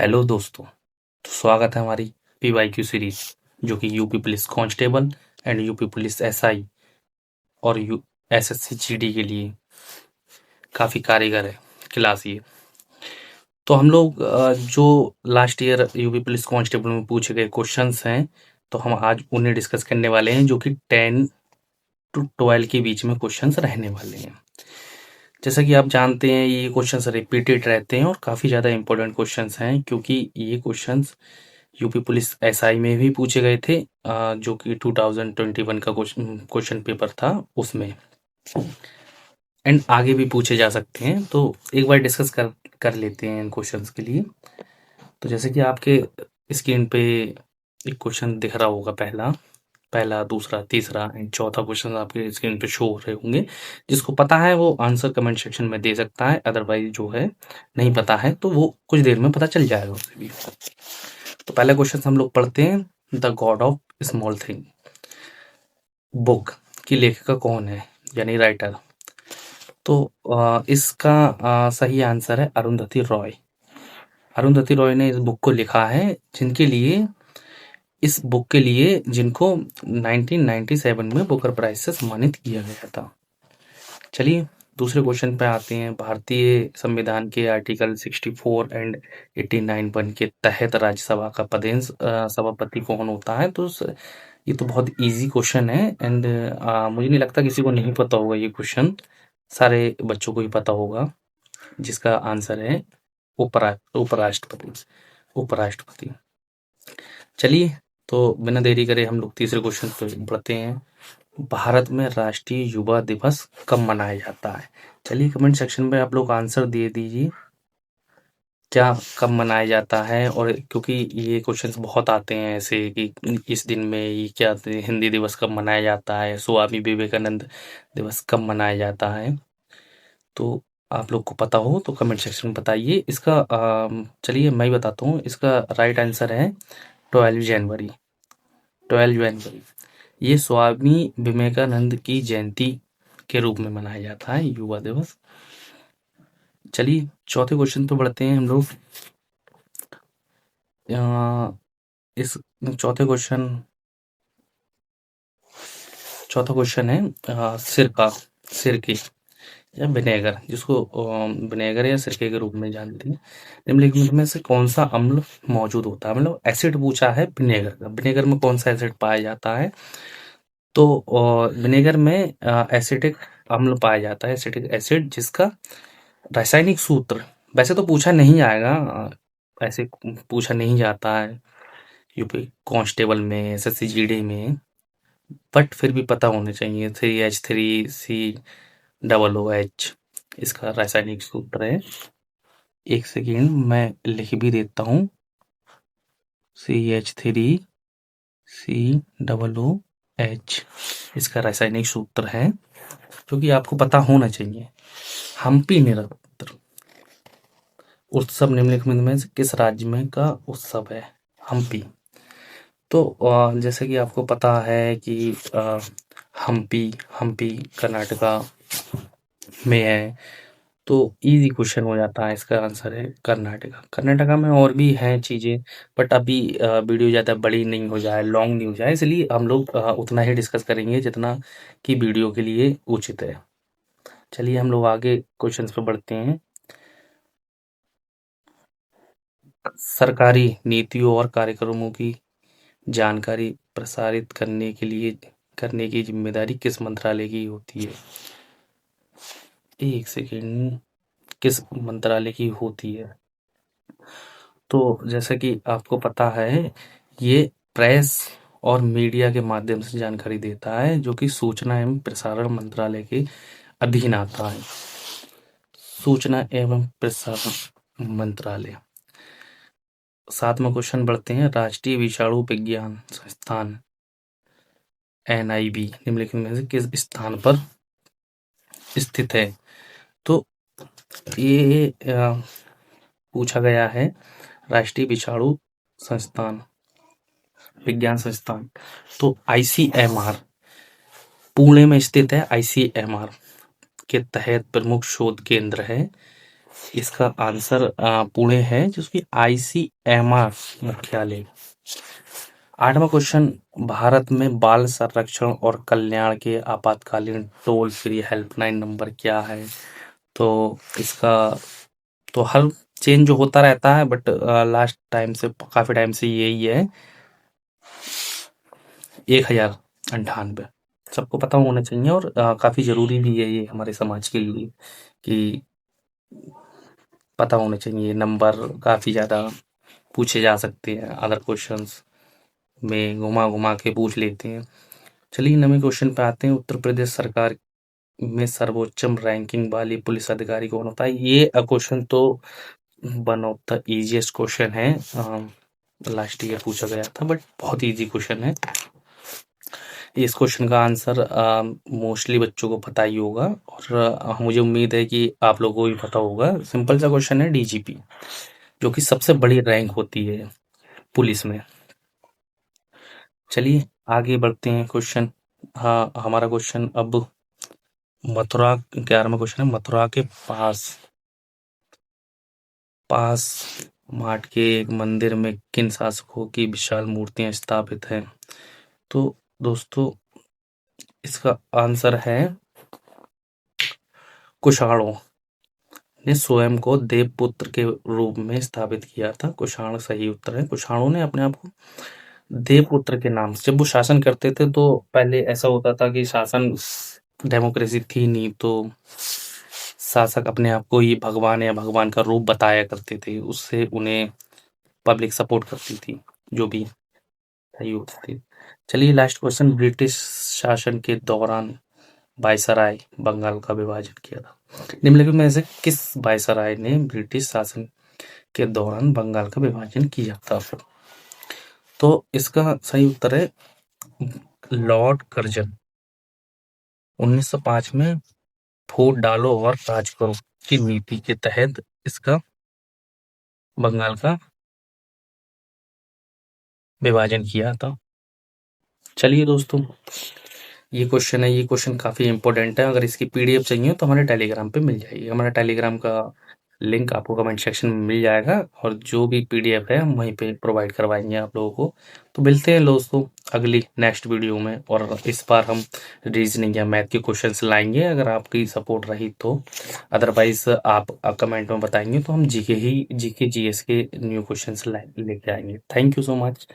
Hello दोस्तों। तो स्वागत है हमारी पीवाईक्यू सीरीज जो कि UP police constable and UP police SI और यू एसएससी जीडी के लिए काफ़ी कारगर है क्लास ये। तो हम लोग जो last year UP police constable में पूछे गए क्वेश्चंस हैं, तो हम आज उन्हें डिस्कस करने वाले हैं जो कि 10 टू 12 के बीच में क्वेश्चंस रहने वाले हैं। जैसा कि आप जानते हैं ये क्वेश्चंस रिपीटेड रहते हैं और काफ़ी ज़्यादा इंपॉर्टेंट क्वेश्चंस हैं, क्योंकि ये क्वेश्चंस यूपी पुलिस एसआई में भी पूछे गए थे, जो कि 2021 का क्वेश्चन पेपर था उसमें, एंड आगे भी पूछे जा सकते हैं। तो एक बार डिस्कस कर लेते हैं इन क्वेश्चंस के लिए। तो जैसे कि आपके स्क्रीन पे एक क्वेश्चन दिख रहा होगा, पहला दूसरा तीसरा एंड चौथा क्वेश्चन आपके स्क्रीन पे शो हो रहे होंगे। जिसको पता है वो आंसर कमेंट सेक्शन में दे सकता है, अदरवाइज जो है नहीं पता है तो वो कुछ देर में पता चल जाएगा उसे भी। तो पहला क्वेश्चन हम लोग पढ़ते हैं, the God of small thing book की लेखिका कौन है, यानी राइटर। तो इसका सही आंसर है अरुंधति रॉय। अरुंधति रॉय ने इस बुक को लिखा है, इस बुक के लिए जिनको 1997 में बुकर प्राइज से सम्मानित किया गया था। चलिए दूसरे क्वेश्चन पे आते हैं। भारतीय संविधान के आर्टिकल 64 एंड 89(1) के तहत राज्यसभा का पदेन सभापति कौन होता है। तो ये तो बहुत इजी क्वेश्चन है एंड मुझे नहीं लगता किसी को नहीं पता होगा ये क्वेश्चन, सारे बच्चों को ही पता होगा, जिसका आंसर है उपराष्ट्रपति। उपराष्ट्रपति। चलिए तो बिना देरी करे हम लोग तीसरे क्वेश्चन पे बढ़ते हैं। भारत में राष्ट्रीय युवा दिवस कब मनाया जाता है। चलिए कमेंट सेक्शन में आप लोग आंसर दे दीजिए, क्या कब मनाया जाता है। और क्योंकि ये क्वेश्चंस बहुत आते हैं ऐसे कि इस दिन में ये क्या हिंदी दिवस कब मनाया जाता है, स्वामी विवेकानंद दिवस कब मनाया जाता है, तो आप लोग को पता हो तो कमेंट सेक्शन में बताइए। इसका चलिए मैं ही बताता हूँ, इसका राइट आंसर है 12 जनवरी। 12 जनवरी ये स्वामी विवेकानंद की जयंती के रूप में मनाया जाता है युवा दिवस। चलिए चौथे क्वेश्चन पे बढ़ते हैं हम लोग। इस चौथा क्वेश्चन है सिरके या विनेगर, जिसको विनेगर या सिरके के रूप में जानते हैं। निम्नलिखित में से कौन सा अम्ल मौजूद होता है, मतलब एसिड पूछा है विनेगर का। विनेगर में कौन सा एसिड पाया जाता है, तो विनेगर में एसिडिक अम्ल पाया जाता है, एसिडिक एसिड, जिसका रासायनिक सूत्र वैसे तो पूछा नहीं आएगा, ऐसे पूछा नहीं जाता है यूपी कांस्टेबल में, एसएससी जीडी में, बट फिर भी पता होने चाहिए। 3H3COOH इसका रासायनिक सूत्र है। एक सेकेंड मैं लिख भी देता हूँ, CH3COOH इसका रासायनिक सूत्र है, क्योंकि आपको पता होना चाहिए। हम्पी नवरात्र उत्सव निम्नलिखित में से किस राज्य में का उत्सव है, हम्पी। तो जैसे कि आपको पता है कि हम्पी कर्नाटका में है, तो इजी क्वेश्चन हो जाता है। इसका आंसर है कर्नाटका। कर्नाटका में और भी हैं चीज़ें, बट अभी वीडियो ज़्यादा बड़ी नहीं हो जाए, लॉन्ग नहीं हो जाए, इसलिए हम लोग उतना ही डिस्कस करेंगे जितना कि वीडियो के लिए उचित है। चलिए हम लोग आगे क्वेश्चंस पे बढ़ते हैं। सरकारी नीतियों और कार्यक्रमों की जानकारी प्रसारित करने की जिम्मेदारी किस मंत्रालय की होती है। एक सेकेंड, किस मंत्रालय की होती है। तो जैसा कि आपको पता है ये प्रेस और मीडिया के माध्यम से जानकारी देता है, जो कि सूचना एवं प्रसारण मंत्रालय के अधीन आता है। सूचना एवं प्रसारण मंत्रालय। सातवां क्वेश्चन बढ़ते हैं। राष्ट्रीय विषाणु विज्ञान संस्थान NIV निम्नलिखित में से किस स्थान पर स्थित है। तो ये पूछा गया है राष्ट्रीय विषाणु संस्थान विज्ञान संस्थान, तो ICMR पुणे में स्थित है। ICMR के तहत प्रमुख शोध केंद्र है इसका आंसर पुणे है, जिसकी ICMR मुख्यालय। 8वां क्वेश्चन, भारत में बाल संरक्षण और कल्याण के आपातकालीन टोल फ्री हेल्पलाइन नंबर क्या है? तो इसका तो हर चेंज होता रहता है, बट लास्ट टाइम से काफी टाइम से यही है, 1098। सबको पता होना चाहिए, और काफी जरूरी भी है ये हमारे समाज के लिए कि पता होना चाहिए। नंबर काफी ज्यादा पूछे जा सकते हैं, अदर क्वेश्चंस में घुमा घुमा के पूछ लेते हैं। चलिए 9वें क्वेश्चन पे आते हैं। उत्तर प्रदेश सरकार में सर्वोच्च रैंकिंग वाली पुलिस अधिकारी कौन होता है? ये क्वेश्चन तो one of the easiest question है, लास्ट ईयर पूछा गया था, बट बहुत इजी क्वेश्चन है। इस क्वेश्चन का आंसर मोस्टली बच्चों को पता ही होगा, और मुझे उम्मीद है कि आप लोगों को भी पता होगा। सिंपल सा क्वेश्चन है, डीजीपी, जो कि सबसे बड़ी रैंक होती है पुलिस में। चलिए आगे बढ़ते हैं क्वेश्चन। हाँ, हमारा क्वेश्चन अब मथुरा, 11वां क्वेश्चन है, मथुरा के पास पास मार्ट के एक मंदिर में किन शासकों की विशाल मूर्तियां स्थापित हैं? तो दोस्तों इसका आंसर है कुषाणों ने स्वयं को देवपुत्र के रूप में स्थापित किया था। कुषाण सही उत्तर है। कुषाणों ने अपने आप को देवपुत्र के नाम से, जब वो शासन करते थे, तो पहले ऐसा होता था कि शासन डेमोक्रेसी थी नहीं, तो शासक अपने आप को ही भगवान या भगवान का रूप बताया करते थे, उससे उन्हें पब्लिक सपोर्ट करती थी, जो भी सही होती थी। चलिए लास्ट क्वेश्चन, ब्रिटिश शासन के दौरान वायसराय बंगाल का विभाजन किया था। निम्नलिखित में से किस वायसराय ने ब्रिटिश शासन के दौरान बंगाल का विभाजन किया था? तो इसका सही उत्तर है लॉर्ड कर्जन। 1905 में फूट डालो और राज करो की नीति के तहत इसका बंगाल का विभाजन किया था। चलिए दोस्तों, ये क्वेश्चन है, ये क्वेश्चन काफी इंपॉर्टेंट है। अगर इसकी पीडीएफ चाहिए तो हमारे टेलीग्राम पे मिल जाएगी। हमारा टेलीग्राम का लिंक आपको कमेंट सेक्शन में मिल जाएगा, और जो भी पीडीएफ है हम वहीं पे प्रोवाइड करवाएंगे आप लोगों को। तो मिलते हैं दोस्तों अगली नेक्स्ट वीडियो में, और इस बार हम रीजनिंग या मैथ के क्वेश्चंस लाएंगे, अगर आपकी सपोर्ट रही तो। अदरवाइज आप कमेंट में बताएंगे तो हम जीके जीएस के न्यू क्वेश्चंस लेके आएंगे। Thank you so much.